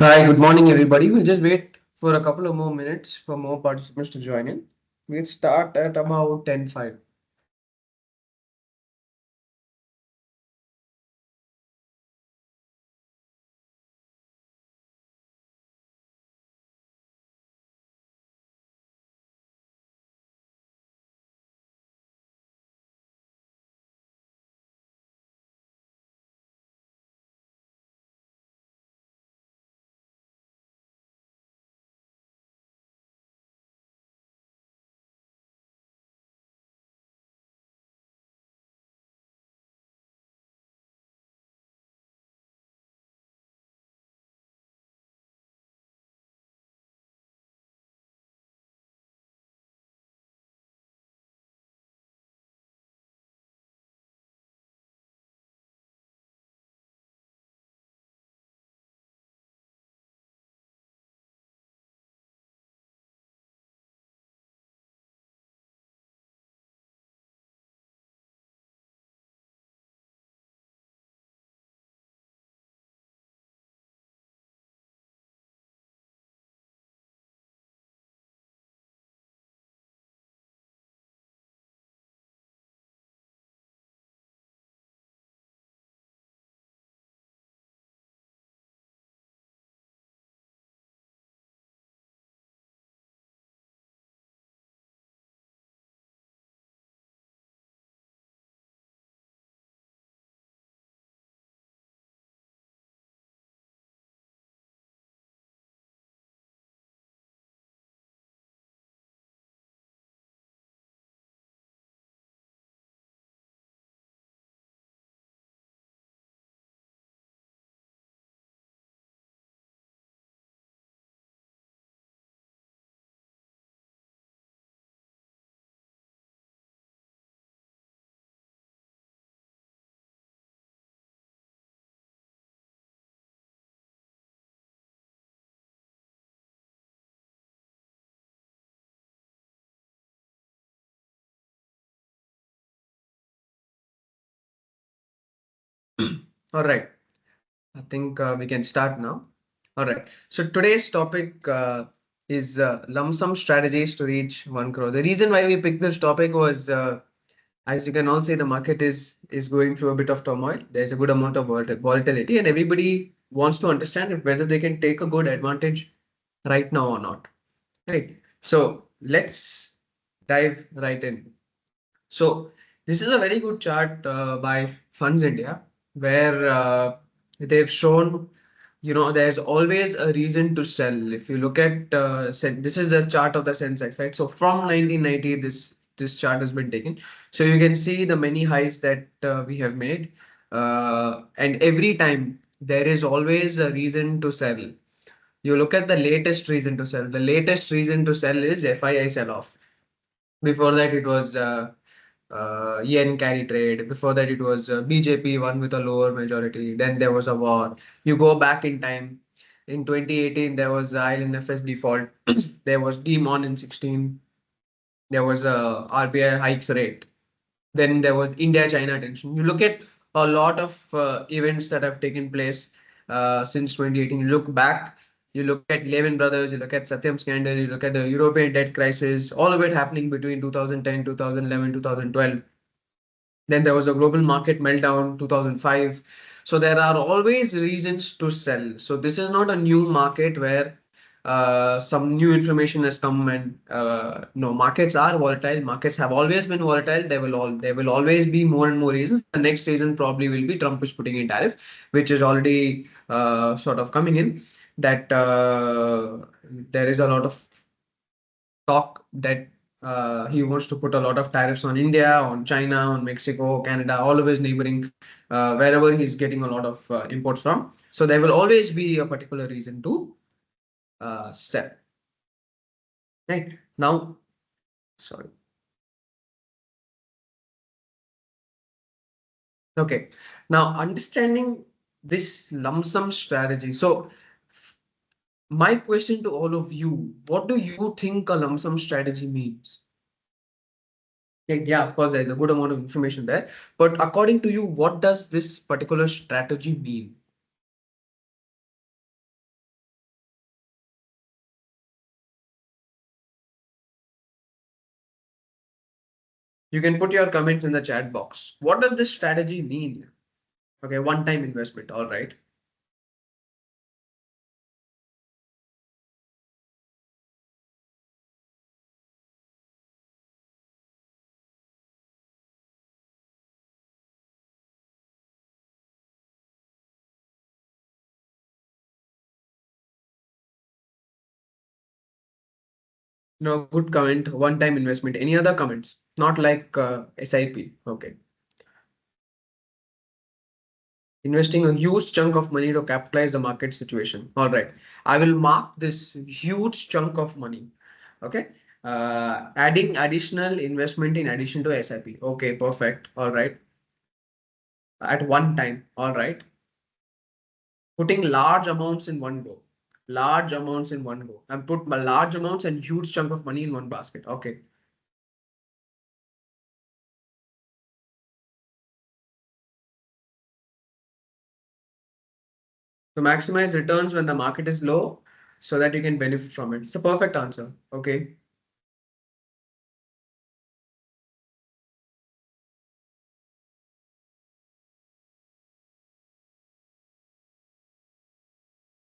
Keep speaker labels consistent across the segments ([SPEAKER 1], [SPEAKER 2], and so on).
[SPEAKER 1] Hi, good morning, everybody. We'll just wait for a couple of more minutes for more participants to join in. We'll start at about 10:05. All right. I think we can start now. All right. So today's topic is lump sum strategies to reach 1 crore. The reason why we picked this topic was, as you can all see, the market is going through a bit of turmoil. There's a good amount of volatility, and everybody wants to understand if whether they can take a good advantage right now or not. Right. So let's dive right in. So this is a very good chart by Funds India, where they've shown, there's always a reason to sell. If you look at, this is the chart of the Sensex, right? So from 1990, this chart has been taken. So you can see the many highs that we have made, and every time there is always a reason to sell. You look at the latest reason to sell. The latest reason to sell is FII sell off. Before that, it was yen carry trade. Before that, it was BJP won with a lower majority. Then there was a war. You go back in time. In 2018, there was IL&FS default. There was demon in 16. There was a RBI hikes rate. Then there was India-China tension. You look at a lot of events that have taken place since 2018. You look back, you look at Lehman Brothers, you look at Satyam scandal, you look at the European debt crisis, all of it happening between 2010, 2011, 2012. Then there was a global market meltdown 2005. So there are always reasons to sell. So this is not a new market where some new information has come, and no, markets are volatile. Markets have always been volatile. There will always be more and more reasons. The next reason probably will be Trump is putting in tariff, which is already sort of coming in. That there is a lot of talk that he wants to put a lot of tariffs on India, on China, on Mexico, Canada, all of his neighboring, wherever he's getting a lot of imports from. So there will always be a particular reason to sell. Right now, sorry. Okay. Now, understanding this lump sum strategy. So, my question to all of you: what do you think a lump sum strategy means? Yeah, of course, there's a good amount of information there. But according to you, what does this particular strategy mean? You can put your comments in the chat box. What does this strategy mean? Okay, one-time investment. All right. No, good comment. One-time investment. Any other comments? Not like SIP. Okay. Investing a huge chunk of money to capitalize the market situation. All right. I will mark this huge chunk of money. Okay. Adding additional investment in addition to SIP. Okay, perfect. All right. At one time. All right. Putting large amounts in one go. Large amounts in one go. And put my large amounts and huge chunk of money in one basket. Okay. To maximize returns when the market is low so that you can benefit from it. It's a perfect answer. Okay.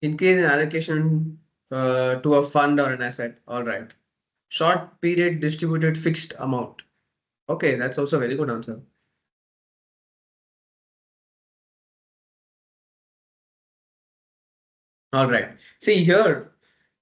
[SPEAKER 1] Increase in allocation to a fund or an asset. All right. Short period distributed fixed amount. Okay, that's also a very good answer. All right. See here,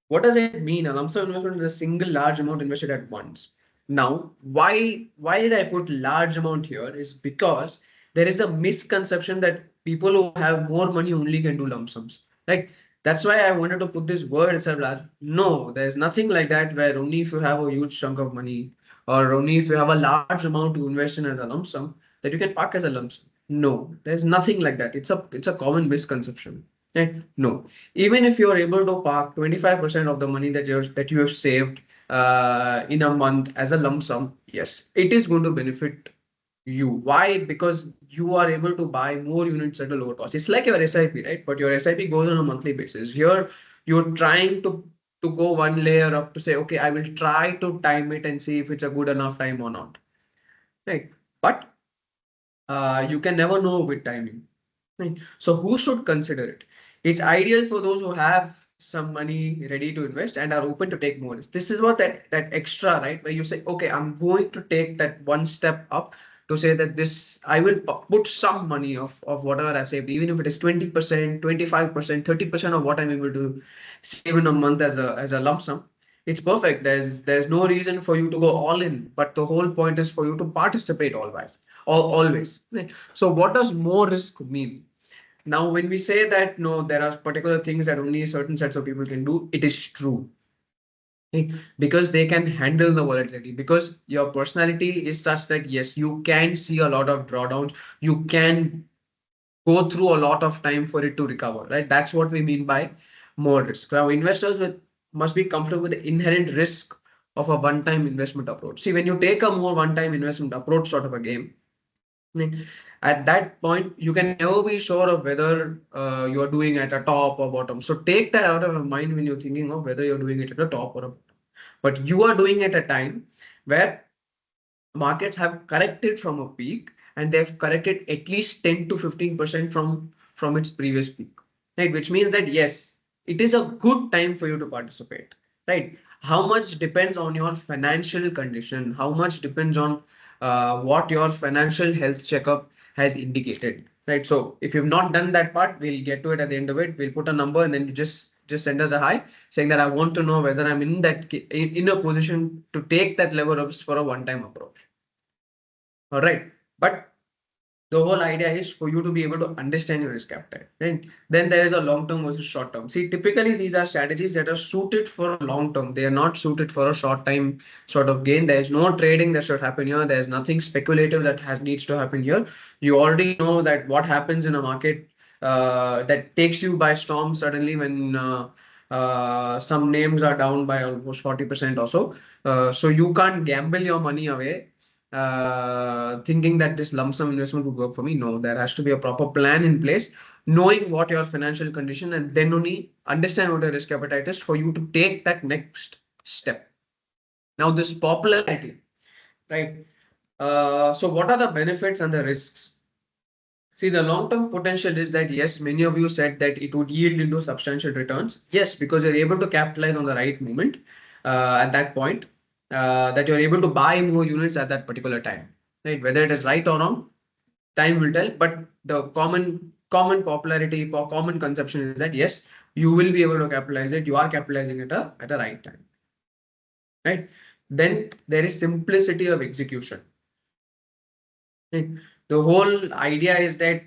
[SPEAKER 1] what does it mean? A lump sum investment is a single large amount invested at once. Now, why did I put large amount here? Is because there is a misconception that people who have more money only can do lump sums. Like that's why I wanted to put this word itself large. No, there's nothing like that where only if you have a huge chunk of money or only if you have a large amount to invest in as a lump sum that you can park as a lump sum. No, there's nothing like that. It's a common misconception. And no, even if you're able to park 25% of the money that you have saved in a month as a lump sum, yes, it is going to benefit you. Why? Because you are able to buy more units at a lower cost. It's like your SIP, right? But your SIP goes on a monthly basis. Here, you're trying to go one layer up to say, okay, I will try to time it and see if it's a good enough time or not. Right? But you can never know with timing. Right. So who should consider it? It's ideal for those who have some money ready to invest and are open to take more risk. This is what that extra, right? Where you say, okay, I'm going to take that one step up to say that this I will put some money of whatever I've saved, even if it is 20%, 25%, 30% of what I'm able to save in a month as a lump sum. It's perfect. There's no reason for you to go all in, but the whole point is for you to participate always. Always. So what does more risk mean? Now, when we say that no, there are particular things that only certain sets of people can do, it is true. Okay? Because they can handle the volatility. Because your personality is such that yes, you can see a lot of drawdowns. You can go through a lot of time for it to recover. Right? That's what we mean by more risk. Now, investors must be comfortable with the inherent risk of a one-time investment approach. See, when you take a more one-time investment approach sort of a game, like, at that point, you can never be sure of whether you are doing at a top or bottom. So take that out of your mind when you're thinking of whether you're doing it at a top or a bottom. But you are doing it at a time where markets have corrected from a peak and they've corrected at least 10 to 15% from its previous peak, right? Which means that yes, it is a good time for you to participate, right? How much depends on your financial condition, how much depends on what your financial health checkup has indicated, right? So if you've not done that part, we'll get to it at the end of it. We'll put a number and then you just send us a hi saying that I want to know whether I'm in a position to take that level of risk for a one-time approach. All right. But the whole idea is for you to be able to understand your risk appetite. And then there is a long term versus short term. See, typically these are strategies that are suited for long term. They are not suited for a short time sort of gain. There is no trading that should happen here. There's nothing speculative that needs to happen here. You already know that what happens in a market that takes you by storm suddenly when some names are down by almost 40% or so. So you can't gamble your money away thinking that this lump sum investment would work for me. No, there has to be a proper plan in place, knowing what your financial condition, and then only understand what your risk appetite is for you to take that next step. Now, this popularity, right? So what are the benefits and the risks? See, the long-term potential is that yes, many of you said that it would yield into substantial returns. Yes, because you're able to capitalize on the right moment at that point, that you're able to buy more units at that particular time, right? Whether it is right or wrong, time will tell. But the common popularity or common conception is that yes, you will be able to capitalize it. You are capitalizing it at the right time, right? Then there is simplicity of execution. Right. The whole idea is that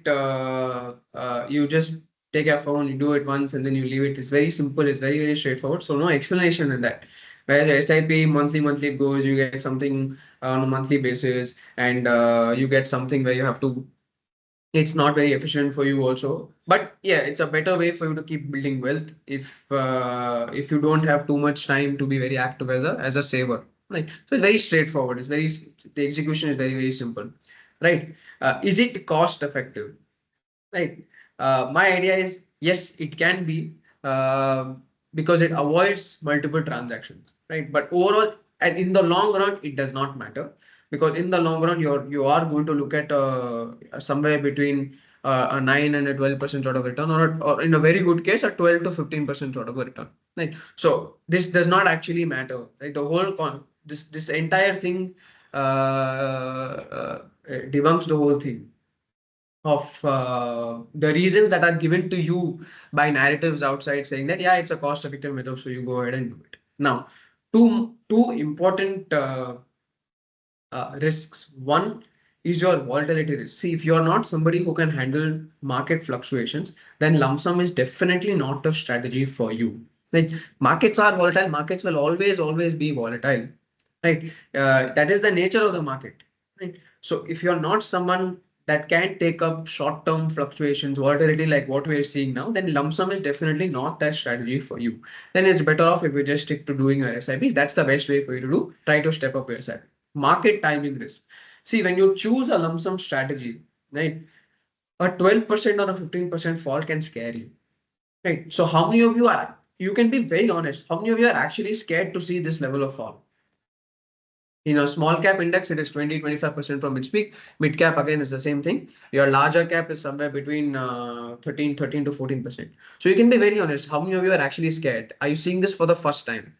[SPEAKER 1] you just take a phone, you do it once, and then you leave it. It's very simple. It's very straightforward. So no explanation in that. Whereas SIP monthly it goes, you get something on a monthly basis, and you get something where you have to. It's not very efficient for you also, but yeah, it's a better way for you to keep building wealth if you don't have too much time to be very active as a saver. Right. So it's very straightforward. The execution is very simple, right? Is it cost effective? Right. My idea is yes, it can be because it avoids multiple transactions, right? But overall, and in the long run, it does not matter because in the long run, you are going to look at somewhere between a 9 and a 12% sort of return, or in a very good case, a 12 to 15% sort of a return, right? So this does not actually matter, right? The whole this entire thing debunks the whole thing of the reasons that are given to you by narratives outside saying that yeah, it's a cost effective method, so you go ahead and do it. Now, two important risks. One is your volatility risk. See, if you're not somebody who can handle market fluctuations, then lump sum is definitely not the strategy for you. Like, markets are volatile, markets will always be volatile, right? That is the nature of the market, right? So if you're not someone that can take up short-term fluctuations, volatility like what we're seeing now, then lump sum is definitely not that strategy for you. Then it's better off if you just stick to doing your SIPs. That's the best way for you to do. Try to step up your SIP. Market timing risk. See, when you choose a lump sum strategy, right, a 12% or a 15% fall can scare you, right? So how many of you are, you can be very honest, how many of you are actually scared to see this level of fall? In a small cap index, it is 20-25% from its peak. Mid cap again is the same thing. Your larger cap is somewhere between 13 to 14%. So you can be very honest. How many of you are actually scared? Are you seeing this for the first time?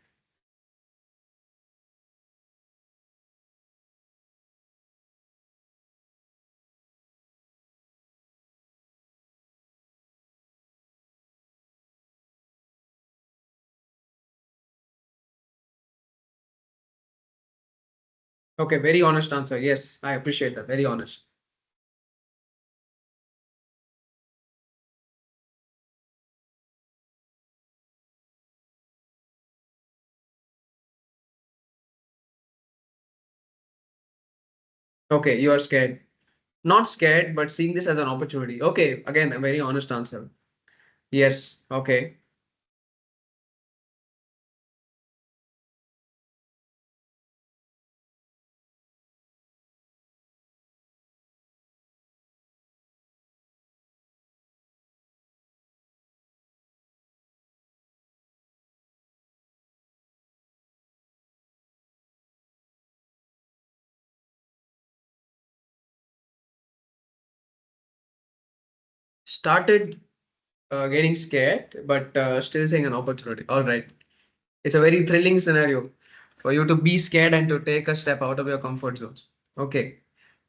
[SPEAKER 1] Okay, very honest answer. Yes, I appreciate that. Very honest. Okay, you are scared. Not scared, but seeing this as an opportunity. Okay, again, a very honest answer. Yes, okay. Started getting scared, but still saying an opportunity. All right. It's a very thrilling scenario for you to be scared and to take a step out of your comfort zones. Okay.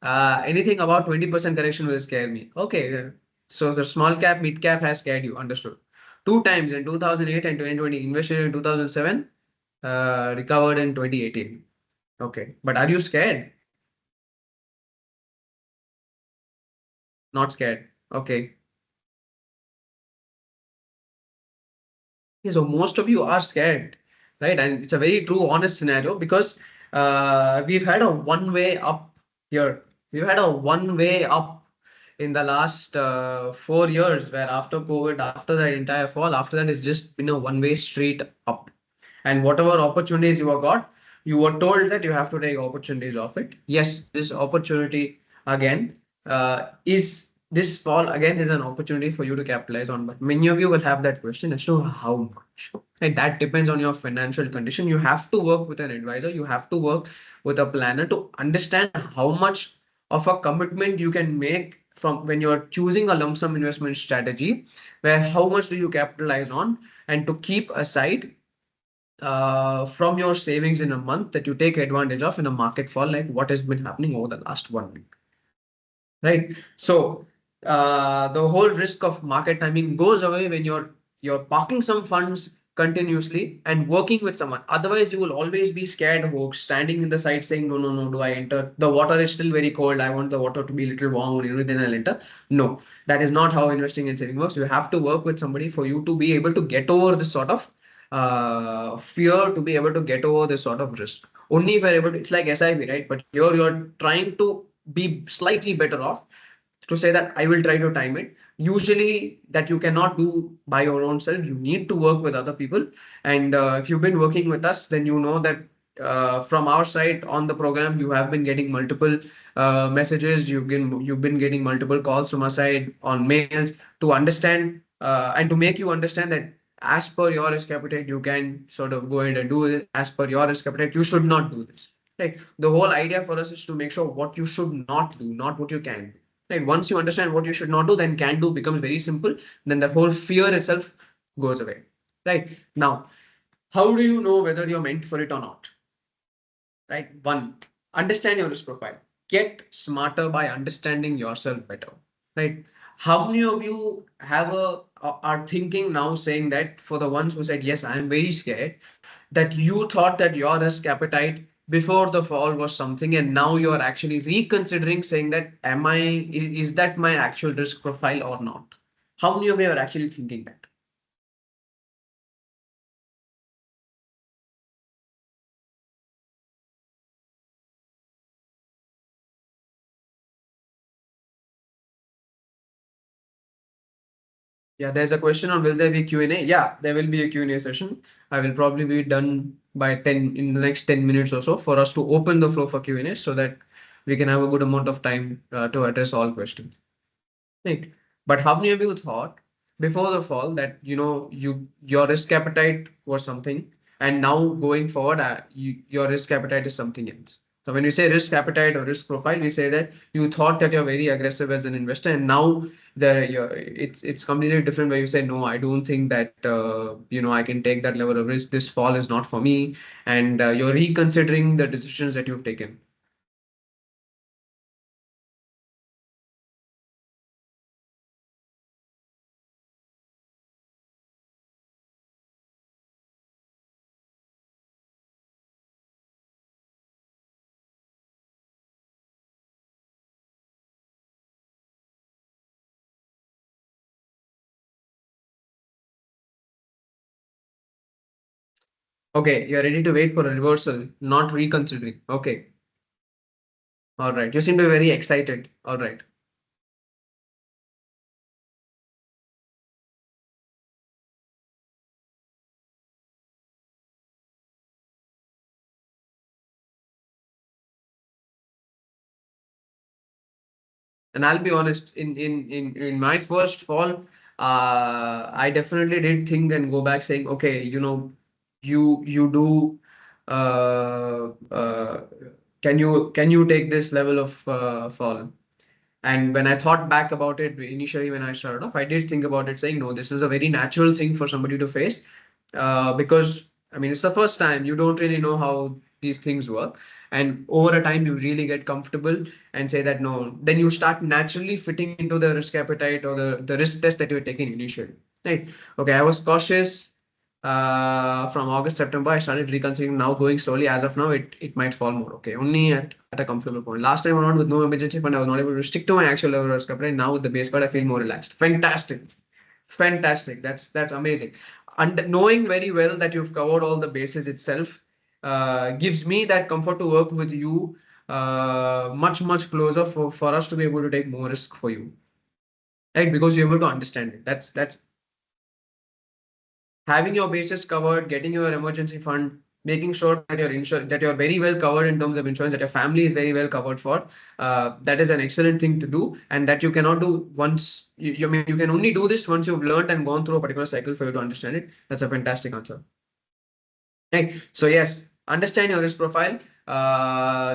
[SPEAKER 1] Anything about 20% correction will scare me. Okay. So the small cap, mid cap has scared you. Understood. Two times in 2008 and 2020, invested in 2007, recovered in 2018. Okay. But are you scared? Not scared. Okay. Yeah, so most of you are scared, right? And it's a very true, honest scenario because we've had a one way up here. We've had a one way up in the last 4 years, where after COVID, after that entire fall, after that, it's just been a one way street up. And whatever opportunities you have got, you were told that you have to take opportunities of it. Yes, this opportunity again is this fall again is an opportunity for you to capitalize on, but many of you will have that question as to how much. Right? That depends on your financial condition. You have to work with an advisor, you have to work with a planner to understand how much of a commitment you can make from when you're choosing a lump sum investment strategy, where how much do you capitalize on, and to keep aside from your savings in a month that you take advantage of in a market fall like what has been happening over the last 1 week. Right? So the whole risk of market timing goes away when you're parking some funds continuously and working with someone. Otherwise, you will always be scared of standing in the side saying, no, no, no, do I enter? The water is still very cold. I want the water to be a little warm, then I'll enter. No, that is not how investing and saving works. You have to work with somebody for you to be able to get over this sort of fear, to be able to get over this sort of risk. Only if you're able to, it's like SIP, right? But here you're trying to be slightly better off to say that I will try to time it. Usually, that you cannot do by your own self. You need to work with other people. And if you've been working with us, then you know that from our side on the program, you have been getting multiple messages. You've been getting multiple calls from our side on mails to understand and to make you understand that as per your risk appetite, you can sort of go ahead and do it. As per your risk appetite, you should not do this. Right. The whole idea for us is to make sure what you should not do, not what you can do. Right. Once you understand what you should not do, then can do becomes very simple. Then that whole fear itself goes away. Right. Now, how do you know whether you're meant for it or not? Right. One, understand your risk profile. Get smarter by understanding yourself better. Right. How many of you have are thinking now saying that for the ones who said, yes, I am very scared, that you thought that your risk appetite before the fall was something, and now you are actually reconsidering saying that is that my actual risk profile or not? How many of you are actually thinking that? Yeah, there's a question on will there be Q&A? Yeah, there will be a Q&A session. I will probably be done by 10 in the next 10 minutes or so for us to open the floor for Q&A so that we can have a good amount of time to address all questions. Right. But how many of you thought before the fall that your risk appetite was something, and now going forward, your risk appetite is something else? So when we say risk appetite or risk profile, we say that you thought that you're very aggressive as an investor, and now it's completely different. Where you say, no, I don't think that I can take that level of risk. This fall is not for me, and you're reconsidering the decisions that you've taken. Okay, you're ready to wait for a reversal, not reconsidering. Okay. All right. You seem to be very excited. All right. And I'll be honest, in my first fall, I definitely did think and go back saying, okay, you do can you take this level of fall? And when I thought back about it initially, when I started off, I did think about it saying, no, this is a very natural thing for somebody to face because, I mean, it's the first time you don't really know how these things work. And over a time, you really get comfortable and say that, no, then you start naturally fitting into the risk appetite or the risk test that you're taking initially. Right. Okay. I was cautious from August, September. I started reconsidering now going slowly. As of now, it might fall more. Okay. Only at a comfortable point. Last time around with no emergency fund, I was not able to stick to my actual level of risk appetite. Now with the base card, I feel more relaxed. Fantastic. Fantastic. That's amazing. And knowing very well that you've covered all the bases itself gives me that comfort to work with you much closer for us to be able to take more risk for you. Right? Because you're able to understand it. That's having your bases covered, getting your emergency fund. making sure that that you're very well covered in terms of insurance, that your family is very well covered for. That is an excellent thing to do, and that you cannot do once. You can only do this once you've learned and gone through a particular cycle for you to understand it. That's a fantastic answer. Right. So yes, understand your risk profile.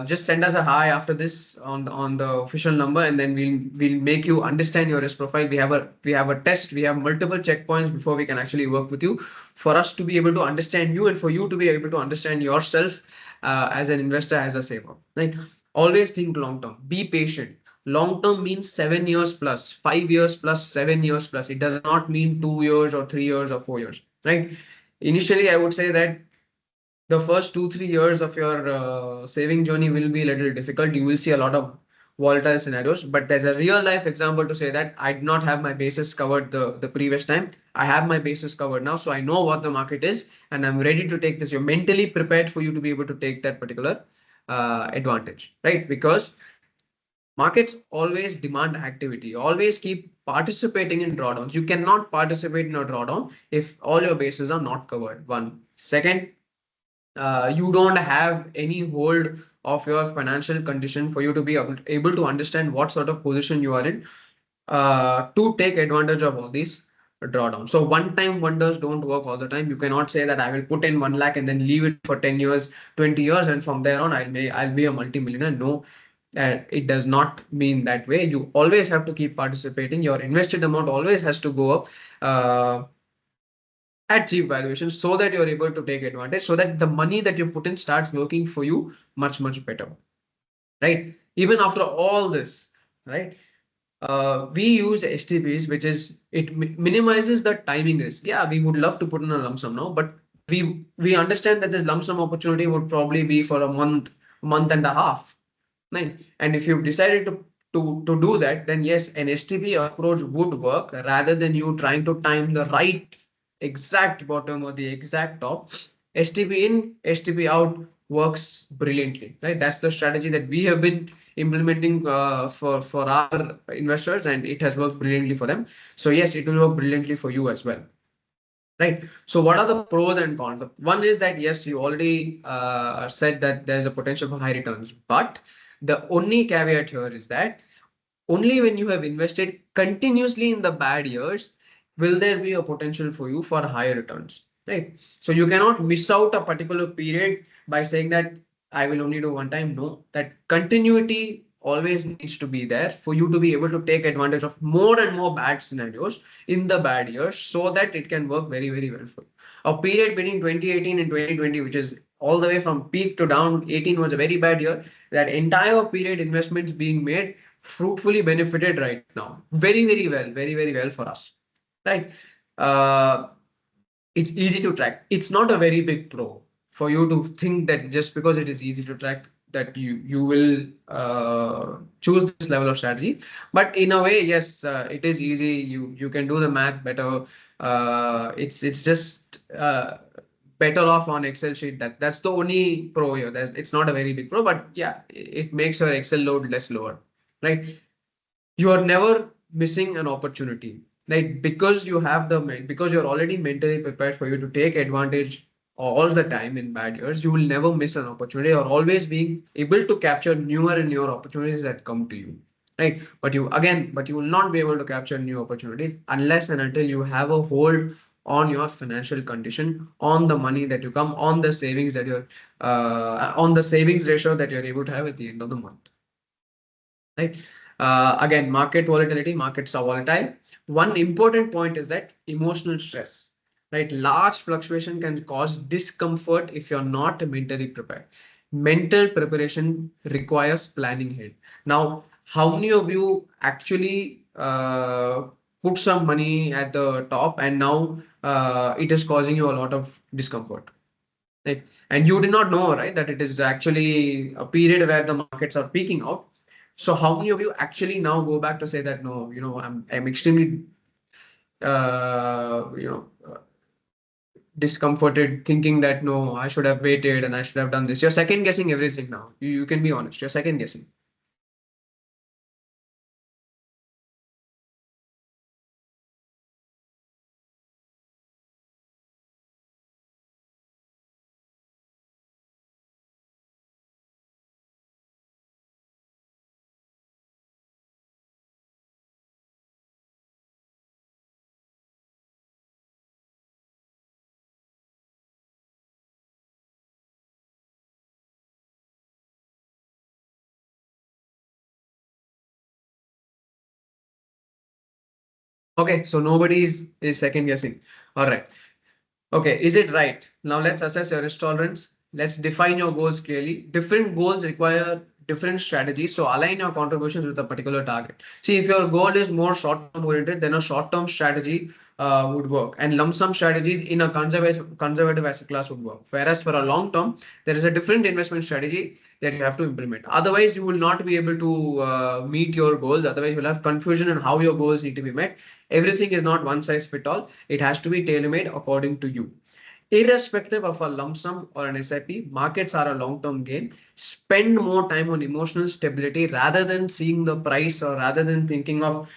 [SPEAKER 1] Just send us a hi after this on the official number, and then we'll make you understand your risk profile. We have a test. We have multiple checkpoints before we can actually work with you, for us to be able to understand you and for you to be able to understand yourself as an investor, as a saver. Right. Always think long term. Be patient. Long term means 7 years plus, 5 years plus, 7 years plus. It does not mean 2 years or 3 years or 4 years. Right. Initially, I would say that the first 2 3 years of your saving journey will be a little difficult. You will see a lot of volatile scenarios, but there's a real life example to say that I did not have my bases covered the previous time. I have my bases covered now, so I know what the market is, and I'm ready to take this. You're mentally prepared for you to be able to take that particular advantage, right? Because markets always demand activity. Always keep participating in drawdowns. You cannot participate in a drawdown if all your bases are not covered. One. Second, you don't have any hold of your financial condition for you to be able to understand what sort of position you are in to take advantage of all these drawdowns. So one time wonders don't work all the time. You cannot say that I will put in 1 lakh and then leave it for 10 years, 20 years, and from there on I'll be a multimillionaire. No, it does not mean that way. You always have to keep participating. Your invested amount always has to go up. At cheap valuations, so that you're able to take advantage, so that the money that you put in starts working for you much better, right? Even after all this, right? We use STPs, which is it minimizes the timing risk. Yeah, we would love to put in a lump sum now, but we understand that this lump sum opportunity would probably be for a month and a half. Right. And if you've decided to do that, then yes, an STP approach would work rather than you trying to time the right exact bottom or the exact top. STP in, STP out works brilliantly, right? That's the strategy that we have been implementing for our investors, and it has worked brilliantly for them. So yes, it will work brilliantly for you as well. Right. So what are the pros and cons? One is that yes, you already said that there's a potential for high returns, but the only caveat here is that only when you have invested continuously in the bad years will there be a potential for you for higher returns, right? So you cannot miss out a particular period by saying that I will only do one time. No, that continuity always needs to be there for you to be able to take advantage of more and more bad scenarios in the bad years, so that it can work very well for you. A period between 2018 and 2020, which is all the way from peak to down. 18 was a very bad year. That entire period investments being made fruitfully benefited right now. Very well, very well for us. Right. Uh, it's easy to track. It's not a very big pro for you to think that just because it is easy to track that you will choose this level of strategy. But in a way, yes, it is easy. You can do the math better. It's just better off on Excel sheet. That's the only pro here. It's not a very big pro, but yeah, it makes your Excel load less lower, right? You are never missing an opportunity, right? Because you're already mentally prepared for you to take advantage all the time in bad years. You will never miss an opportunity. You're always being able to capture newer and newer opportunities that come to you, right? But you will not be able to capture new opportunities unless and until you have a hold on your financial condition, on the money that you come, on the savings that you're on the savings ratio that you're able to have at the end of the month, right? Again, market volatility, markets are volatile. One important point is that emotional stress, right? Large fluctuation can cause discomfort if you're not mentally prepared. Mental preparation requires planning ahead. Now, how many of you actually put some money at the top, and now it is causing you a lot of discomfort? Right? And you did not know, right, that it is actually a period where the markets are peaking out. So how many of you actually now go back to say that no, I'm extremely discomforted, thinking that no, I should have waited and I should have done this. You're second guessing everything now. You can be honest. You're second guessing. Okay, so nobody is second guessing. All right. Okay, is it right? Now let's assess your risk tolerance. Let's define your goals clearly. Different goals require different strategies. So align your contributions with a particular target. See, if your goal is more short-term oriented, then a short-term strategy would work. And lump sum strategies in a conservative asset class would work. Whereas for a long term, there is a different investment strategy that you have to implement. Otherwise, you will not be able to meet your goals. Otherwise, you'll have confusion in how your goals need to be met. Everything is not one size fit all. It has to be tailor-made according to you. Irrespective of a lump sum or an SIP, markets are a long-term game. Spend more time on emotional stability rather than seeing the price or rather than thinking of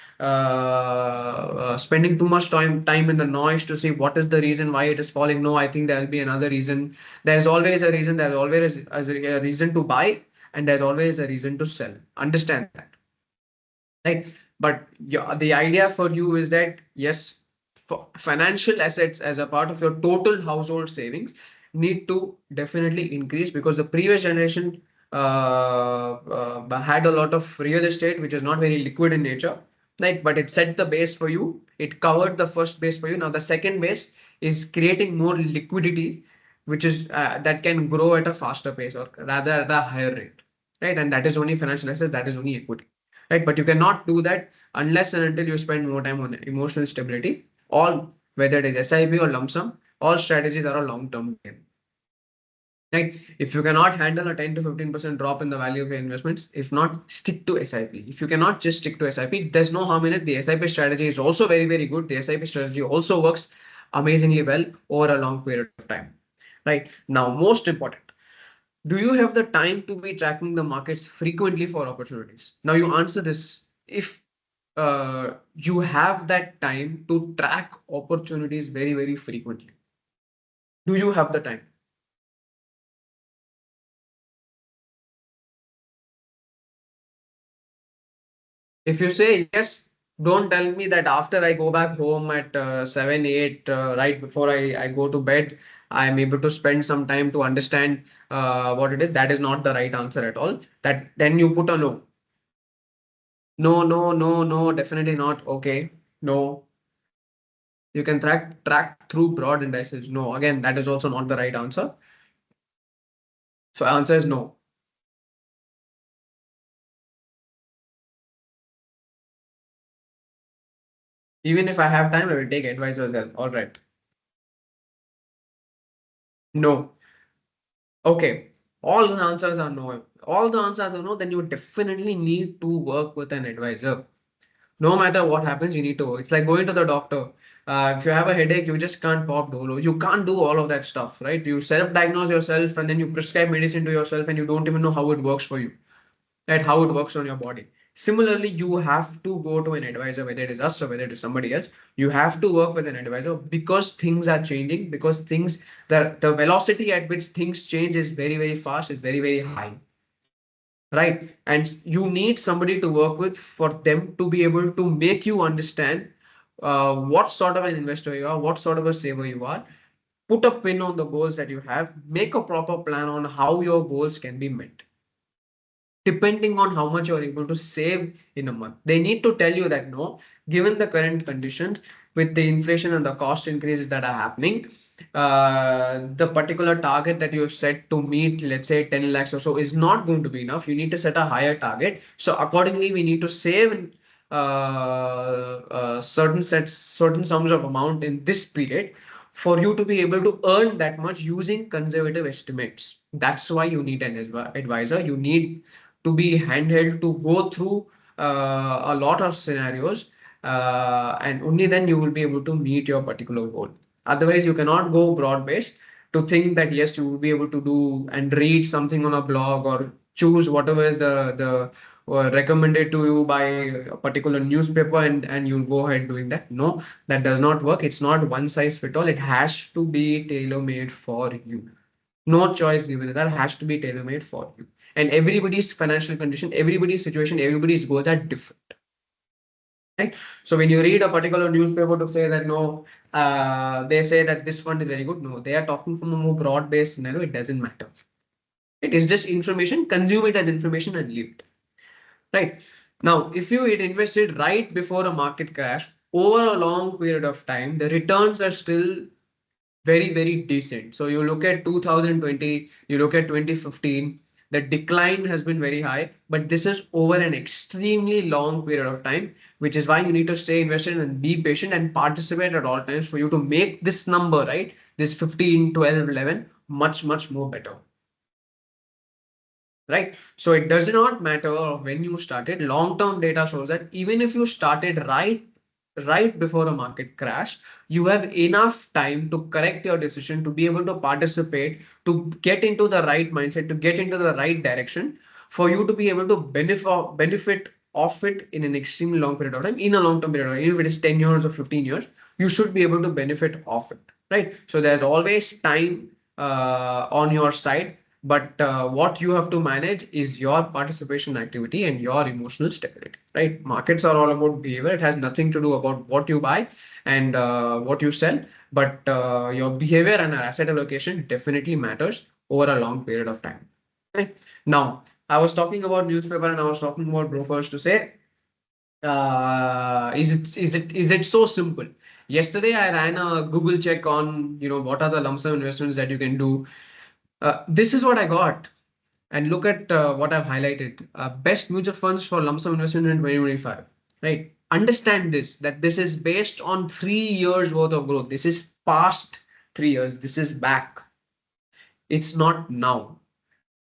[SPEAKER 1] spending too much time in the noise to see what is the reason why it is falling. No, I think there will be another reason. There's always a reason. There's always a reason to buy, and there's always a reason to sell. Understand that, right? But yeah, the idea for you is that yes, financial assets as a part of your total household savings need to definitely increase because the previous generation had a lot of real estate which is not very liquid in nature, right? But it set the base for you. It covered the first base for you. Now the second base is creating more liquidity, which is that can grow at a faster pace or rather at a higher rate, right? And that is only financial assets. That is only equity, right? But you cannot do that unless and until you spend more time on emotional stability. All, whether it is SIP or lump sum, all strategies are a long-term game. Right? If you cannot handle a 10 to 15% drop in the value of your investments, if not, stick to SIP. If you cannot just stick to SIP, there's no harm in it. The SIP strategy is also very, very good. The SIP strategy also works amazingly well over a long period of time. Right? Now, most important, do you have the time to be tracking the markets frequently for opportunities? Now you answer this. If you have that time to track opportunities very, very frequently, do you have the time? If you say yes, don't tell me that after I go back home at 7, 8, right before I go to bed, I am able to spend some time to understand what it is. That is not the right answer at all. That then you put a no. No, no, no, no, definitely not. Okay. No. You can track through broad indices. No, again, that is also not the right answer. So answer is no. Even if I have time, I will take advisor's help. All right. No. Okay. All the answers are no. All the answers are no, then you definitely need to work with an advisor. No matter what happens, you need to work. It's like going to the doctor. If you have a headache, you just can't pop Dolo. You can't do all of that stuff, right? You self-diagnose yourself and then you prescribe medicine to yourself and you don't even know how it works for you. At how it works on your body. Similarly, you have to go to an advisor, whether it is us or whether it is somebody else. You have to work with an advisor because things are changing, because the velocity at which things change is very, very fast, is very, very high. Right. And you need somebody to work with for them to be able to make you understand what sort of an investor you are, what sort of a saver you are. Put a pin on the goals that you have, make a proper plan on how your goals can be met depending on how much you're able to save in a month. They need to tell you that no, given the current conditions with the inflation and the cost increases that are happening, the particular target that you set to meet, let's say 10 lakhs or so, is not going to be enough. You need to set a higher target. So accordingly, we need to save certain sums of amount in this period for you to be able to earn that much using conservative estimates. That's why you need an advisor. You need to be handheld to go through a lot of scenarios, and only then you will be able to meet your particular goal. Otherwise, you cannot go broad based to think that yes, you will be able to do and read something on a blog or choose whatever is the recommended to you by a particular newspaper and you'll go ahead doing that. No, that does not work. It's not one size fit all. It has to be tailor made for you. No choice given. That has to be tailor made for you. And everybody's financial condition, everybody's situation, everybody's goals are different. Right? So when you read a particular newspaper to say that no, they say that this fund is very good. No, they are talking from a more broad-based scenario. It doesn't matter. It is just information. Consume it as information and leave it. Right. Now, if you had invested right before a market crash, over a long period of time, the returns are still very, very decent. So you look at 2020, you look at 2015, the decline has been very high, but this is over an extremely long period of time, which is why you need to stay invested and be patient and participate at all times for you to make this number, right? This 15, 12, 11, much, much more better. Right. So it does not matter when you started. Long-term data shows that even if you started right before a market crash, you have enough time to correct your decision, to be able to participate, to get into the right mindset, to get into the right direction, for you to be able to benefit of it in an extremely long period of time, in a long-term period of time. Even if it is 10 years or 15 years, you should be able to benefit of it. Right. So there's always time on your side, but what you have to manage is your participation activity and your emotional stability, right? Markets are all about behavior. It has nothing to do about what you buy and what you sell, but your behavior and asset allocation definitely matters over a long period of time. Right? Now, I was talking about newspaper and I was talking about brokers to say, is it so simple? Yesterday I ran a Google check on, what are the lump sum investments that you can do. This is what I got. And look at what I've highlighted. Best mutual funds for lump sum investment in 2025. Right. Understand this, that this is based on 3 years worth of growth. This is past 3 years. This is back. It's not now.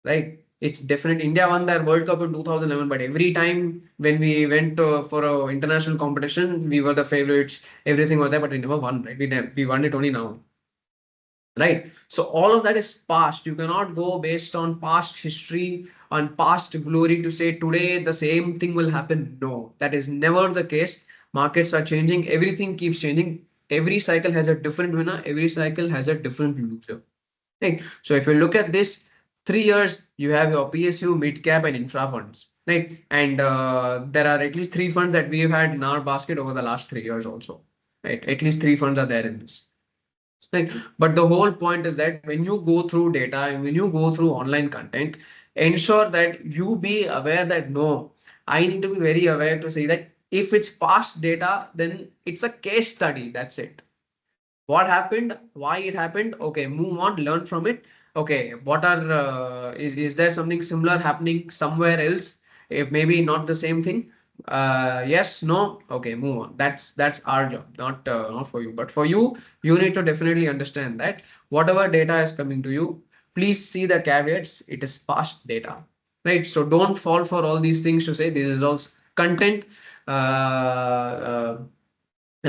[SPEAKER 1] Right. It's definite. India won their World Cup in 2011, but every time when we went for a international competition, we were the favorites. Everything was there, but we never won. Right. We won it only now. Right. So all of that is past. You cannot go based on past history, on past glory to say today the same thing will happen. No, that is never the case. Markets are changing. Everything keeps changing. Every cycle has a different winner. Every cycle has a different loser. Right. So if you look at this 3 years, you have your PSU, mid cap, and infra funds. Right. And there are at least three funds that we have had in our basket over the last 3 years also. Right. At least three funds are there in this. Like, but the whole point is that when you go through data and when you go through online content, ensure that you be aware that no, I need to be very aware to say that if it's past data, then it's a case study. That's it. What happened, why it happened, okay, move on, learn from it. Okay, what are is there something similar happening somewhere else, if maybe not the same thing, yes, no, okay, move on. That's our job, not for you, but for you, you need to definitely understand that whatever data is coming to you, please see the caveats. It is past data, right? So don't fall for all these things to say this is all content. Yeah,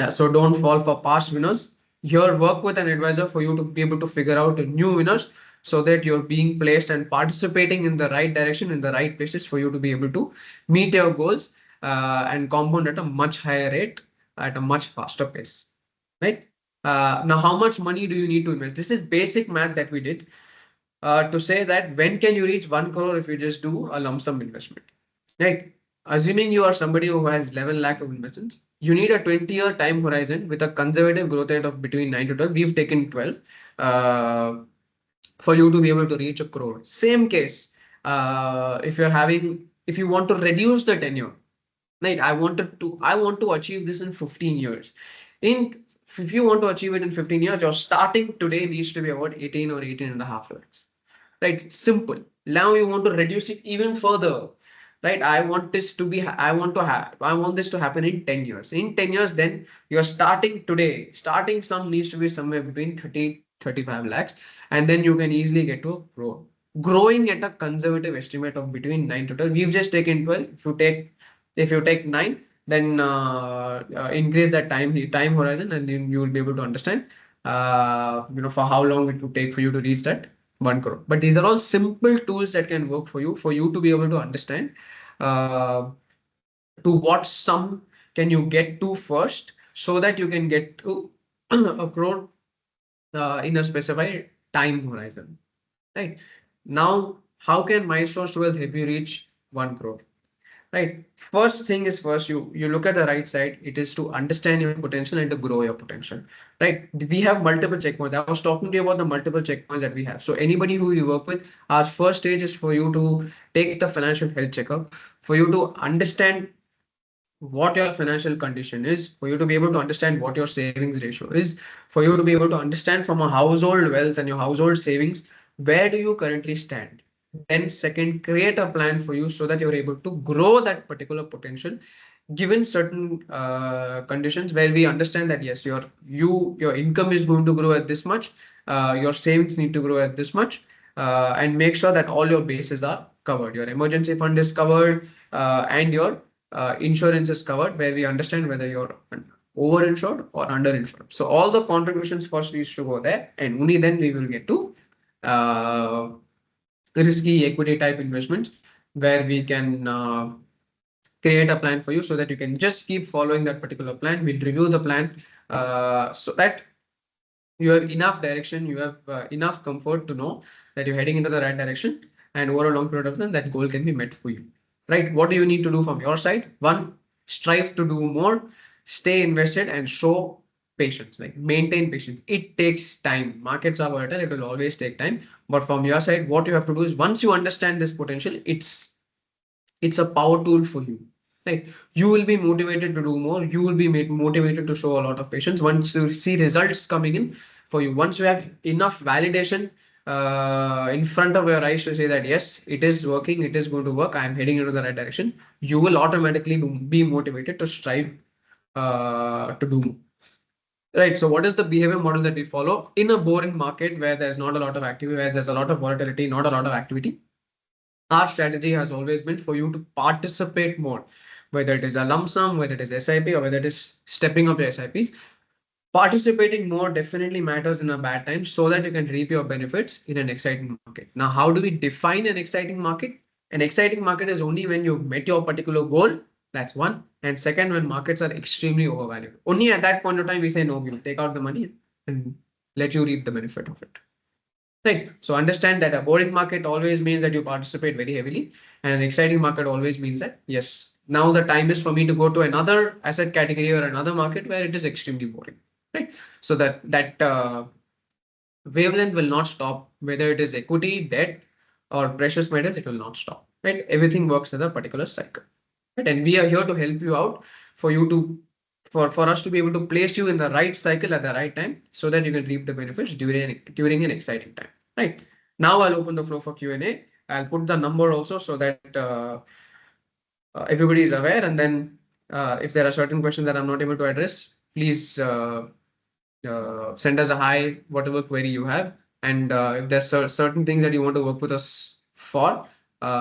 [SPEAKER 1] so don't fall for past winners. Here, work with an advisor for you to be able to figure out new winners so that you're being placed and participating in the right direction, in the right places for you to be able to meet your goals and compound at a much higher rate, at a much faster pace. Right? Now, how much money do you need to invest? This is basic math that we did to say that when can you reach 1 crore if you just do a lump sum investment, right? Assuming you are somebody who has 11 lakh of investments, you need a 20-year time horizon with a conservative growth rate of between 9 to 12. We've taken 12 for you to be able to reach a crore. Same case, if you want to reduce the tenure, right? I want to achieve this in 15 years. If you want to achieve it in 15 years, your starting today needs to be about 18 or 18 and a half lakhs. Right? Simple. Now you want to reduce it even further. Right? I want this to happen in 10 years. In 10 years, then you're starting today. Starting sum needs to be somewhere between 30, 35 lakhs. And then you can easily get to a crore. Growing at a conservative estimate of between 9 to 12. We've just taken 12. If you take 9, then increase that time horizon, and then you will be able to understand for how long it would take for you to reach that 1 crore. But these are all simple tools that can work for you to be able to understand uh, to what sum can you get to first, so that you can get to a crore in a specified time horizon. Right. Now, how can Milestones2Wealth help you reach 1 crore? Right. First thing is first, you look at the right side. It is to understand your potential and to grow your potential. Right. We have multiple checkpoints. I was talking to you about the multiple checkpoints that we have. So anybody who you work with, our first stage is for you to take the financial health checkup, for you to understand what your financial condition is, for you to be able to understand what your savings ratio is, for you to be able to understand from a household wealth and your household savings, where do you currently stand? Then second, create a plan for you so that you're able to grow that particular potential given certain conditions where we understand that yes, your income is going to grow at this much, your savings need to grow at this much, and make sure that all your bases are covered. Your emergency fund is covered, and your insurance is covered, where we understand whether you're over-insured or under-insured. So all the contributions first needs to go there, and only then we will get to uh, risky equity type investments, where we can create a plan for you so that you can just keep following that particular plan. We'll review the plan so that you have enough direction, you have enough comfort to know that you're heading into the right direction, and over a long period of time, that goal can be met for you. Right? What do you need to do from your side? One, strive to do more, stay invested, and show patience. Like maintain patience. It takes time. Markets are volatile, it will always take time. But from your side, what you have to do is once you understand this potential, it's a power tool for you. Right? You will be motivated to do more. You will be motivated to show a lot of patience once you see results coming in for you. Once you have enough validation in front of your eyes to say that yes, it is working, it is going to work, I am heading into the right direction, you will automatically be motivated to strive to do more. Right. So what is the behavior model that we follow in a boring market where there's not a lot of activity, where there's a lot of volatility, not a lot of activity? Our strategy has always been for you to participate more, whether it is a lump sum, whether it is SIP, or whether it is stepping up your SIPs. Participating more definitely matters in a bad time so that you can reap your benefits in an exciting market. Now, how do we define an exciting market? An exciting market is only when you've met your particular goal. That's one. And second, when markets are extremely overvalued. Only at that point of time, we say, no, we'll take out the money and let you reap the benefit of it. Right. So understand that a boring market always means that you participate very heavily, and an exciting market always means that yes, now the time is for me to go to another asset category or another market where it is extremely boring. Right. So that wavelength will not stop, whether it is equity, debt, or precious metals, it will not stop. Right. Everything works in a particular cycle. Right. And we are here to help you out for you to for us to be able to place you in the right cycle at the right time so that you can reap the benefits during an exciting time. Right. Now I'll open the floor for Q&A. I'll put the number also so that everybody is aware. And then if there are certain questions that I'm not able to address, please send us a hi, whatever query you have. And if there's certain things that you want to work with us for,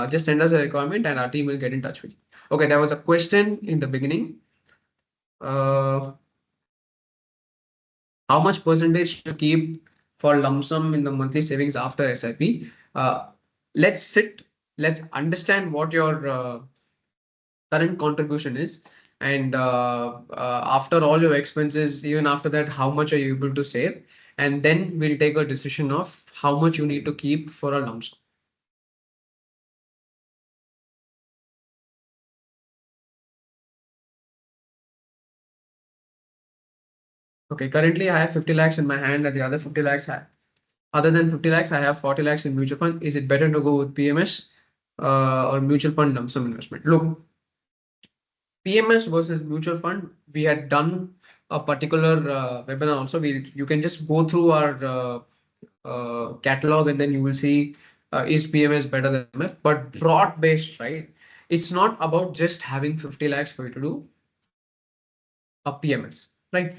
[SPEAKER 1] just send us a requirement and our team will get in touch with you. Okay, there was a question in the beginning. How much percentage to keep for lump sum in the monthly savings after SIP? Let's understand what your current contribution is, and after all your expenses, even after that, how much are you able to save? And then we'll take a decision of how much you need to keep for a lump sum. Okay, currently I have 50 lakhs in my hand, and the other 50 lakhs, other than 50 lakhs, I have 40 lakhs in mutual fund. Is it better to go with PMS or mutual fund lump sum investment? Look, PMS versus mutual fund, we had done a particular webinar also. You can just go through our catalog and then you will see is PMS better than MF, but broad based, right? It's not about just having 50 lakhs for you to do a PMS, right?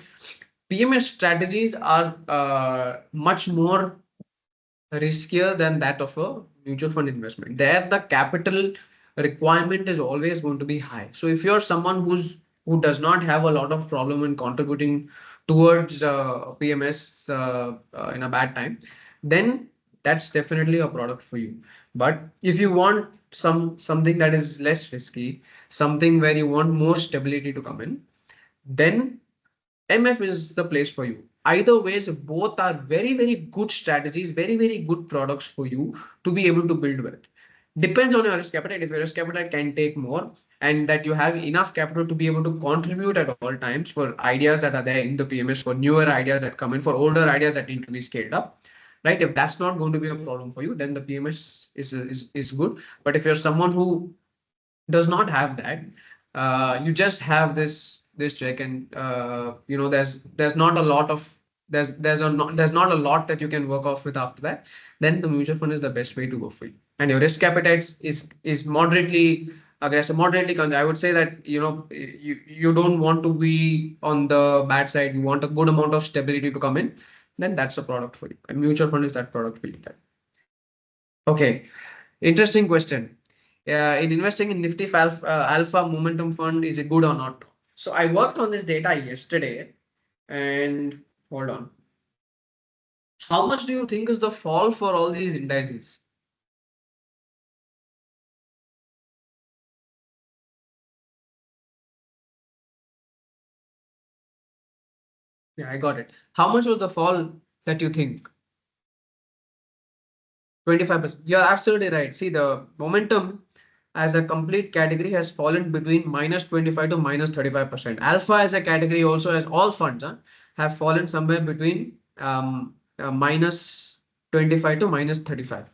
[SPEAKER 1] PMS strategies are much more riskier than that of a mutual fund investment. There, the capital requirement is always going to be high. So if you're someone who does not have a lot of problem in contributing towards PMS in a bad time, then that's definitely a product for you. But if you want something that is less risky, something where you want more stability to come in, then MF is the place for you. Either ways, both are very, very good strategies, very, very good products for you to be able to build wealth. Depends on your risk appetite. If your risk appetite can take more and that you have enough capital to be able to contribute at all times for ideas that are there in the PMS, for newer ideas that come in, for older ideas that need to be scaled up, right? If that's not going to be a problem for you, then the PMS is good. But if you're someone who does not have that, you just have this check, and there's not a lot of there's not a lot that you can work off with after that. Then the mutual fund is the best way to go for you, and your risk appetite is moderately aggressive, moderately I would say that you don't want to be on the bad side. You want a good amount of stability to come in. Then that's a product for you. A mutual fund is that product for you. Okay, interesting question. In investing in Nifty Alpha Momentum Fund, is it good or not? So I worked on this data yesterday, and hold on. How much do you think is the fall for all these indices? Yeah, I got it. How much was the fall that you think? 25%. You're absolutely right. See, the momentum as a complete category has fallen between -25 to -35%. Alpha as a category also, as all funds have fallen somewhere between -25 to -35.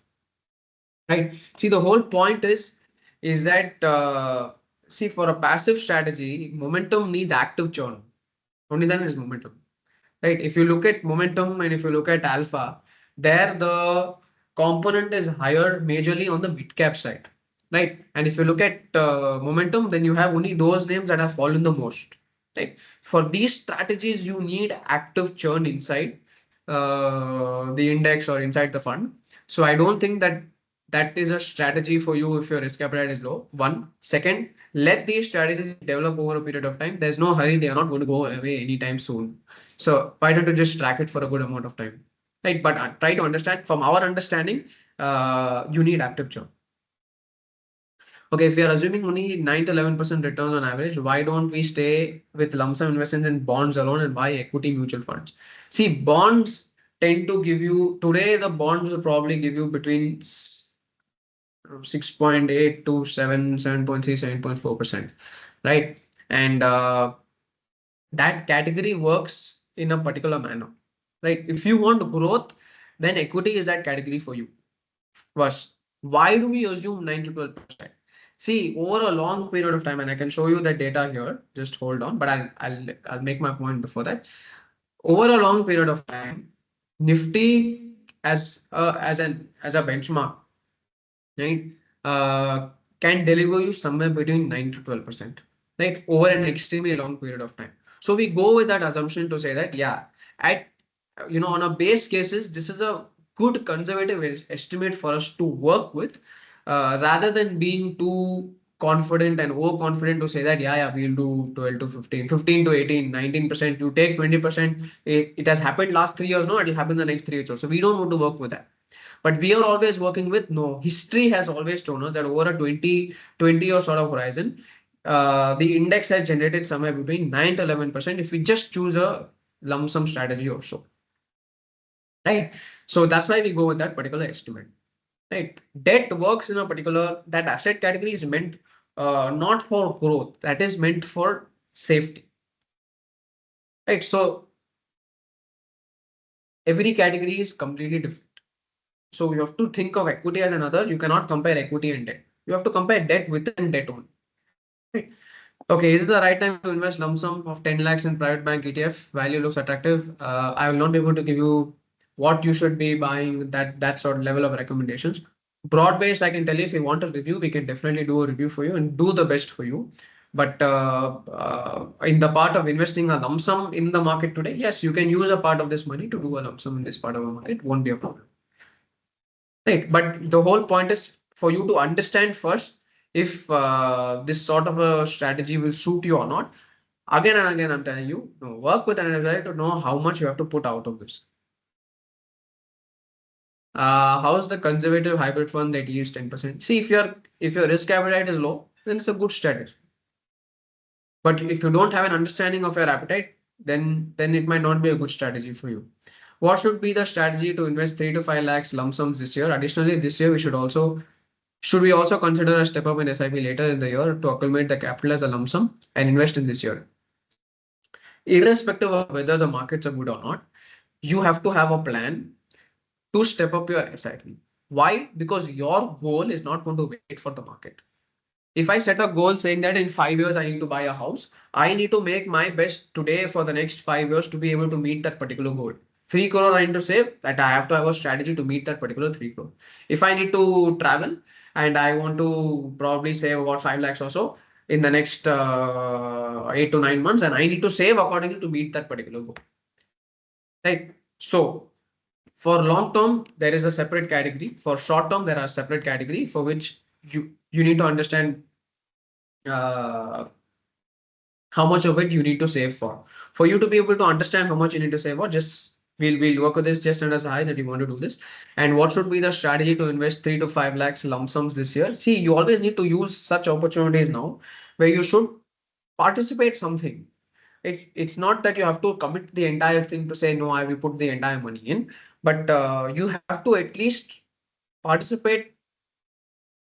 [SPEAKER 1] Right. See, the whole point is that see, for a passive strategy, momentum needs active churn. Only then is momentum. Right. If you look at momentum and if you look at alpha, there the component is higher majorly on the mid cap side. Right. And if you look at momentum, then you have only those names that have fallen the most. Right. For these strategies, you need active churn inside the index or inside the fund. So I don't think that that is a strategy for you if your risk appetite is low. One. Second, let these strategies develop over a period of time. There's no hurry. They are not going to go away anytime soon. So why don't you just track it for a good amount of time? Right. But try to understand from our understanding, you need active churn. Okay, if we are assuming only 9 to 11% returns on average, why don't we stay with lump sum investments in bonds alone and buy equity mutual funds? See, bonds tend to give you, today the bonds will probably give you between 6.8 to 7.3, 7.4%, right? And that category works in a particular manner, right? If you want growth, then equity is that category for you. First, why do we assume 9 to 12%? See, over a long period of time, and I can show you the data here. Just hold on, but I'll make my point before that. Over a long period of time, Nifty as a benchmark, right, can deliver you somewhere between 9 to 12%, right, over an extremely long period of time. So we go with that assumption to say that, yeah, at on a base cases, this is a good conservative estimate for us to work with, rather than being too confident and overconfident to say that, yeah, we'll do 12 to 15, 15 to 18, 19%, you take 20%. It has happened last 3 years, no, it'll happen the next 3 years. So we don't want to work with that. But we are always working with, no, history has always shown us that over a 20 or sort of horizon, the index has generated somewhere between 9 to 11% if we just choose a lump sum strategy or so. Right. So that's why we go with that particular estimate. Right. Debt works in a particular, that asset category is meant not for growth, that is meant for safety. Right. So every category is completely different. So you have to think of equity as another. You cannot compare equity and debt. You have to compare debt within debt only. Right. Okay, is it the right time to invest lump sum of 10 lakhs in private bank ETF? Value looks attractive. I will not be able to give you what you should be buying, that sort of level of recommendations. Broad based, I can tell you, if you want a review, we can definitely do a review for you and do the best for you. But in the part of investing a lump sum in the market today, yes, you can use a part of this money to do a lump sum in this part of the market. It won't be a problem. Right. But the whole point is for you to understand first if this sort of a strategy will suit you or not. Again and again, I'm telling you, work with an advisor to know how much you have to put out of this. How's the conservative hybrid fund that yields 10%? See, if your risk appetite is low, then it's a good strategy. But if you don't have an understanding of your appetite, then it might not be a good strategy for you. What should be the strategy to invest 3 to 5 lakhs lump sums this year? Additionally, this year should we also consider a step up in SIP later in the year to accumulate the capital as a lump sum and invest in this year? Irrespective of whether the markets are good or not, you have to have a plan to step up your SIP. Why? Because your goal is not going to wait for the market. If I set a goal saying that in 5 years I need to buy a house, I need to make my best today for the next 5 years to be able to meet that particular goal. 3 crore I need to save, that I have to have a strategy to meet that particular 3 crore. If I need to travel and I want to probably save about 5 lakhs or so in the next 8 to 9 months, and I need to save accordingly to meet that particular goal. Right. So for long term, there is a separate category. For short term, there are separate category for which you need to understand uh, how much of it you need to save for. For you to be able to understand how much you need to save for, just we'll work with this just under the high that you want to do this. And what should be the strategy to invest 3 to 5 lakhs lump sums this year? See, you always need to use such opportunities now where you should participate something. It's not that you have to commit the entire thing to say no, I will put the entire money in, but you have to at least participate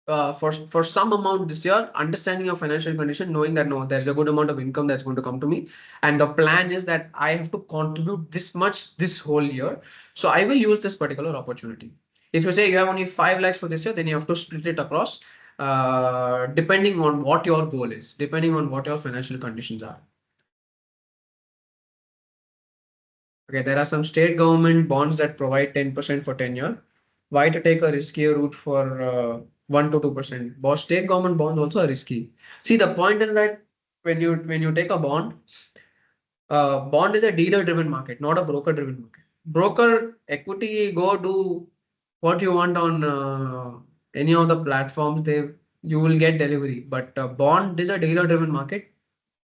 [SPEAKER 1] for some amount this year, understanding your financial condition, knowing that no, there's a good amount of income that's going to come to me, and the plan is that I have to contribute this much this whole year. So I will use this particular opportunity. If you say you have only 5 lakhs for this year, then you have to split it across, depending on what your goal is, depending on what your financial conditions are. Okay, there are some state government bonds that provide 10% for 10 year. Why to take a riskier route for 1 to 2%? But state government bonds also are risky. See, the point is that when you take a bond is a dealer-driven market, not a broker-driven market. Broker equity, go do what you want on any of the platforms. You will get delivery. But bond is a dealer-driven market.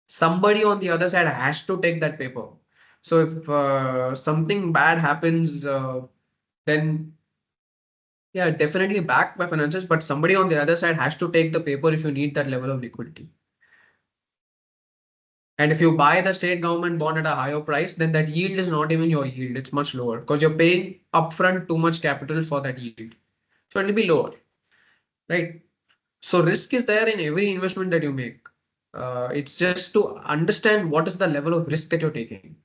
[SPEAKER 1] Somebody on the other side has to take that paper. So if something bad happens, then yeah, definitely backed by financials, but somebody on the other side has to take the paper if you need that level of liquidity. And if you buy the state government bond at a higher price, then that yield is not even your yield. It's much lower because you're paying upfront too much capital for that yield. So it'll be lower, right? So risk is there in every investment that you make. It's just to understand what is the level of risk that you're taking.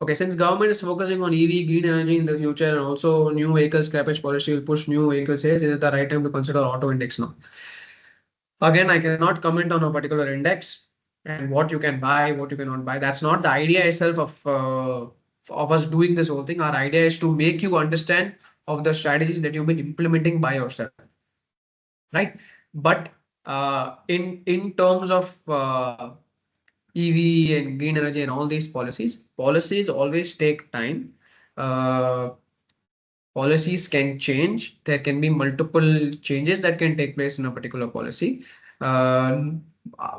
[SPEAKER 1] Okay, since government is focusing on EV, green energy in the future, and also new vehicle scrappage policy will push new vehicle sales, is it the right time to consider auto index now? Again, I cannot comment on a particular index and what you can buy, what you cannot buy. That's not the idea itself of us doing this whole thing. Our idea is to make you understand of the strategies that you've been implementing by yourself, right? But in terms of EV and green energy and all these policies always take time. Uh, Policies can change. There can be multiple changes that can take place in a particular policy. Uh,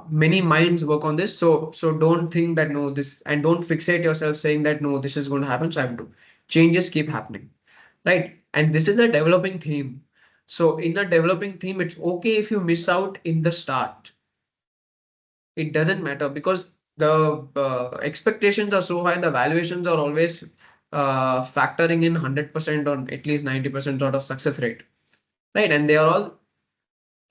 [SPEAKER 1] Many minds work on this, so don't think that no this, and don't fixate yourself saying that no, this is going to happen, so I have to. Changes keep happening, right? And this is a developing theme. So in a developing theme, it's okay if you miss out in the start. It doesn't matter because the expectations are so high, the valuations are always factoring in 100% or at least 90% sort of success rate, right? And they are all,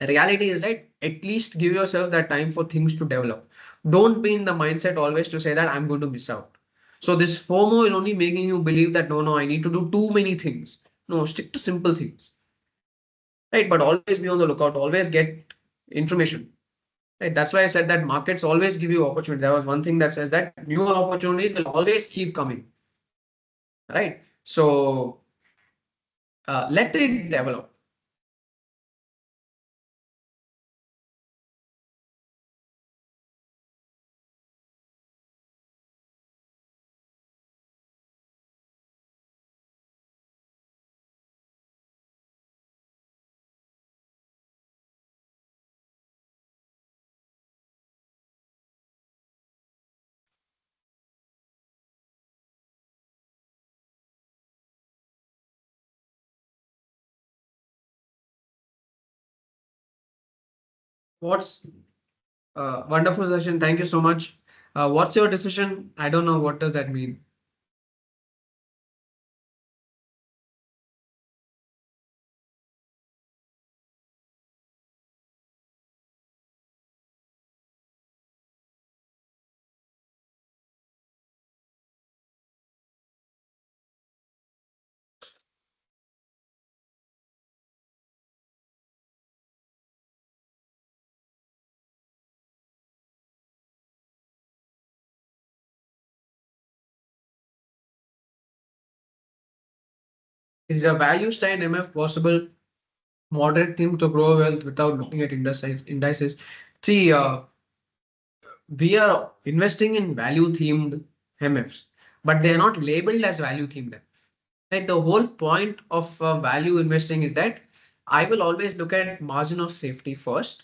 [SPEAKER 1] reality is that at least give yourself that time for things to develop. Don't be in the mindset always to say that I'm going to miss out. So this FOMO is only making you believe that no, I need to do too many things. No, stick to simple things, right? But always be on the lookout, always get information. Right. That's why I said that markets always give you opportunity. There was one thing that says that newer opportunities will always keep coming. Right. So let it develop. What's wonderful session. Thank you so much. What's your decision? I don't know. What does that mean? Is a value style MF possible? Moderate theme to grow wealth without looking at indices. See, we are investing in value themed MFs, but they are not labeled as value themed. Right? The whole point of value investing is that I will always look at margin of safety first.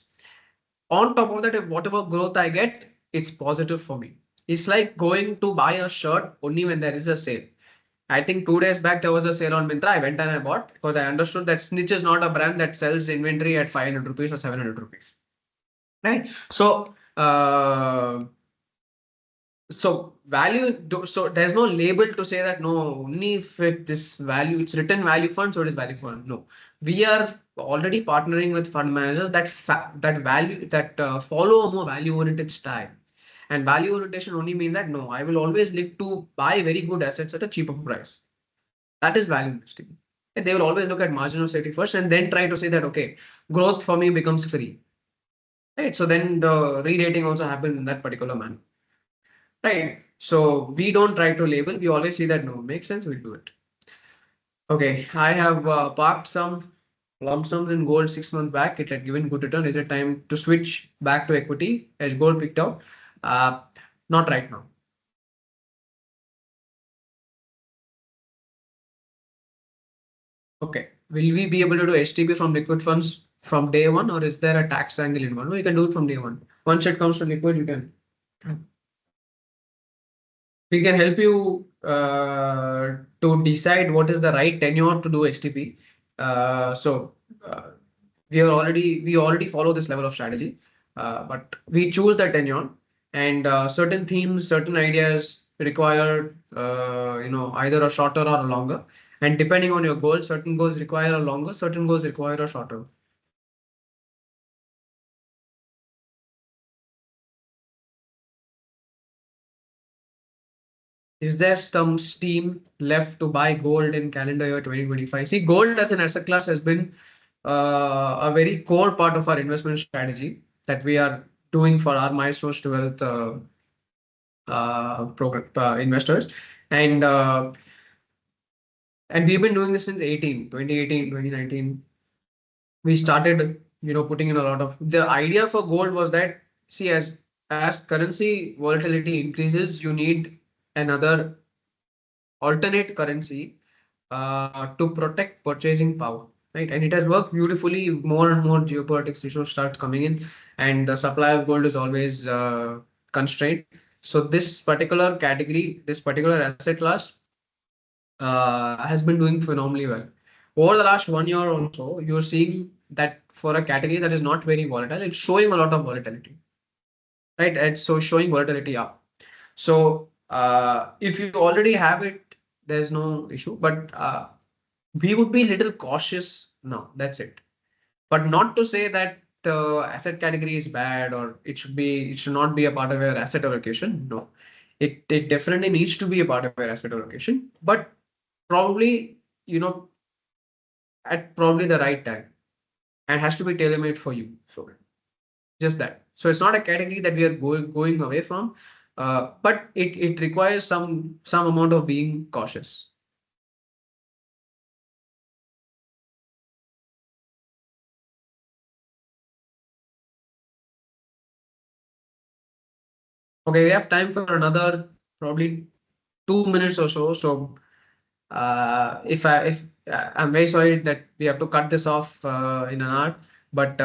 [SPEAKER 1] On top of that, if whatever growth I get, it's positive for me. It's like going to buy a shirt only when there is a sale. I think 2 days back there was a sale on Myntra. I went and I bought because I understood that Snitch is not a brand that sells inventory at 500 rupees or 700 rupees. Right. So so there's no label to say that no, only if this value, it's written value fund, so it is value fund. No, we are already partnering with fund managers that follow a more value oriented style. And value orientation only means that no, I will always look to buy very good assets at a cheaper price. That is value investing. And they will always look at margin of safety first and then try to say that okay, growth for me becomes free. Right. So then the re-rating also happens in that particular manner. Right. So we don't try to label. We always see that no, makes sense. We'll do it. Okay. I have parked some lump sums in gold 6 months back. It had given good return. Is it time to switch back to equity as gold picked out? Uh, Not right now. Okay. Will we be able to do HTP from liquid funds from day one, or is there a tax angle involved? No, you can do it from day one. Once it comes to liquid, you can. We can help you to decide what is the right tenure to do HTP. So we already follow this level of strategy, but we choose the tenure, and certain themes, certain ideas require either a shorter or a longer. And depending on your goals, certain goals require a longer, certain goals require a shorter. Is there some steam left to buy gold in calendar year 2025? See, gold as an asset class has been a very core part of our investment strategy that we are doing for our Milestones2Wealth program investors. And and we've been doing this since 2018, 2019. We started, putting in a lot of the idea for gold was that, see, as currency volatility increases, you need another alternate currency to protect purchasing power, right? And it has worked beautifully. More and more geopolitics issues start coming in, and the supply of gold is always constrained. So this particular category, this particular asset class, has been doing phenomenally well. Over the last 1 year or so, you're seeing that for a category that is not very volatile, it's showing a lot of volatility, right? And so showing volatility up. So if you already have it, there's no issue. But we would be a little cautious now. That's it. But not to say that the asset category is bad or it should not be a part of your asset allocation. No, it definitely needs to be a part of your asset allocation, but probably, at probably the right time, and has to be tailor made for you. So just that. So it's not a category that we are going away from, but it requires some amount of being cautious. Okay, we have time for another probably 2 minutes or so. So if I'm very sorry that we have to cut this off in an hour, but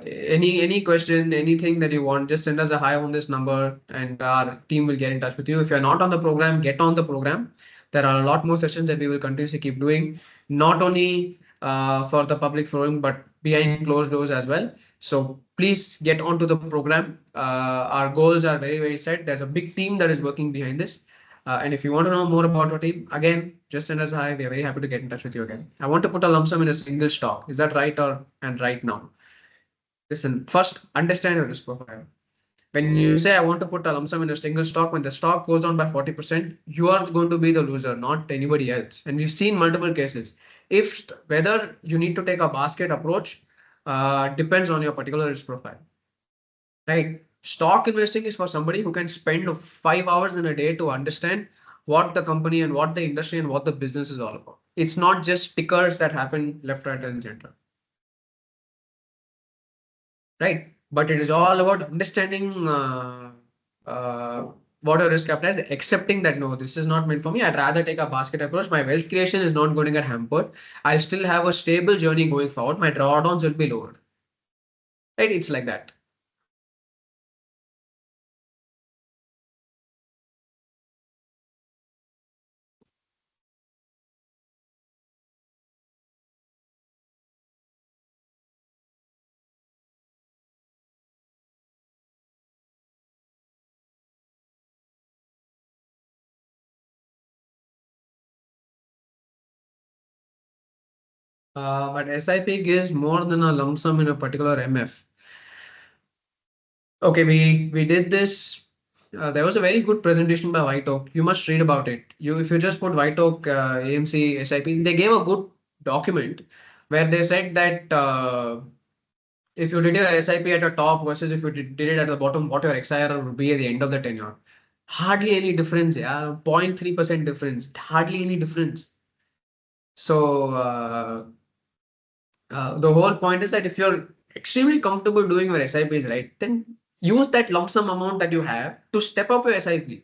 [SPEAKER 1] any question, anything that you want, just send us a hi on this number, and our team will get in touch with you. If you're not on the program, get on the program. There are a lot more sessions that we will continuously keep doing, not only for the public forum, but behind closed doors as well. So please get onto the program. Our goals are very, very set. There's a big team that is working behind this. And if you want to know more about our team, again, just send us a hi. We are very happy to get in touch with you again. I want to put a lump sum in a single stock. Is that right or and right now? Listen, first understand your risk profile. When you say I want to put a lump sum in a single stock, when the stock goes down by 40%, you are going to be the loser, not anybody else. And we've seen multiple cases. If whether you need to take a basket approach depends on your particular risk profile. Right? Stock investing is for somebody who can spend 5 hours in a day to understand what the company and what the industry and what the business is all about. It's not just tickers that happen left, right, and center, right? But it is all about understanding what your risk appetite is, accepting that no, this is not meant for me. I'd rather take a basket approach. My wealth creation is not going to get hampered. I'll still have a stable journey going forward. My drawdowns will be lower, right? It's like that. But SIP gives more than a lump sum in a particular MF. Okay, we did this. There was a very good presentation by White Oak. You must read about it. If you just put White Oak AMC SIP, they gave a good document where they said that if you did your SIP at the top versus if you did it at the bottom, what your XIR would be at the end of the tenure. Hardly any difference. Yeah, 0.3% difference. Hardly any difference. So the whole point is that if you're extremely comfortable doing your SIPs, right, then use that lump sum amount that you have to step up your SIP.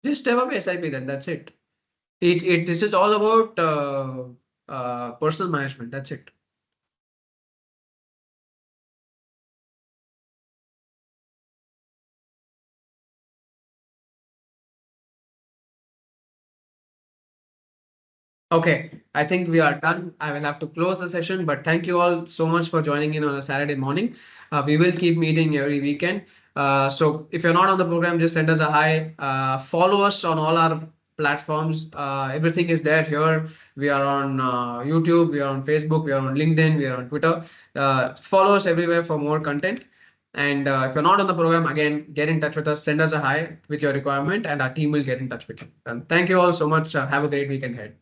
[SPEAKER 1] Just step up your SIP, then that's it. This is all about personal management. That's it. Okay, I think we are done. I will have to close the session, but thank you all so much for joining in on a Saturday morning. We will keep meeting every weekend. So if you're not on the program, just send us a hi. Follow us on all our platforms. Everything is there here. We are on YouTube, we are on Facebook, we are on LinkedIn, we are on Twitter. Follow us everywhere for more content. And if you're not on the program, again, get in touch with us. Send us a hi with your requirement, and our team will get in touch with you. And thank you all so much. Have a great weekend ahead.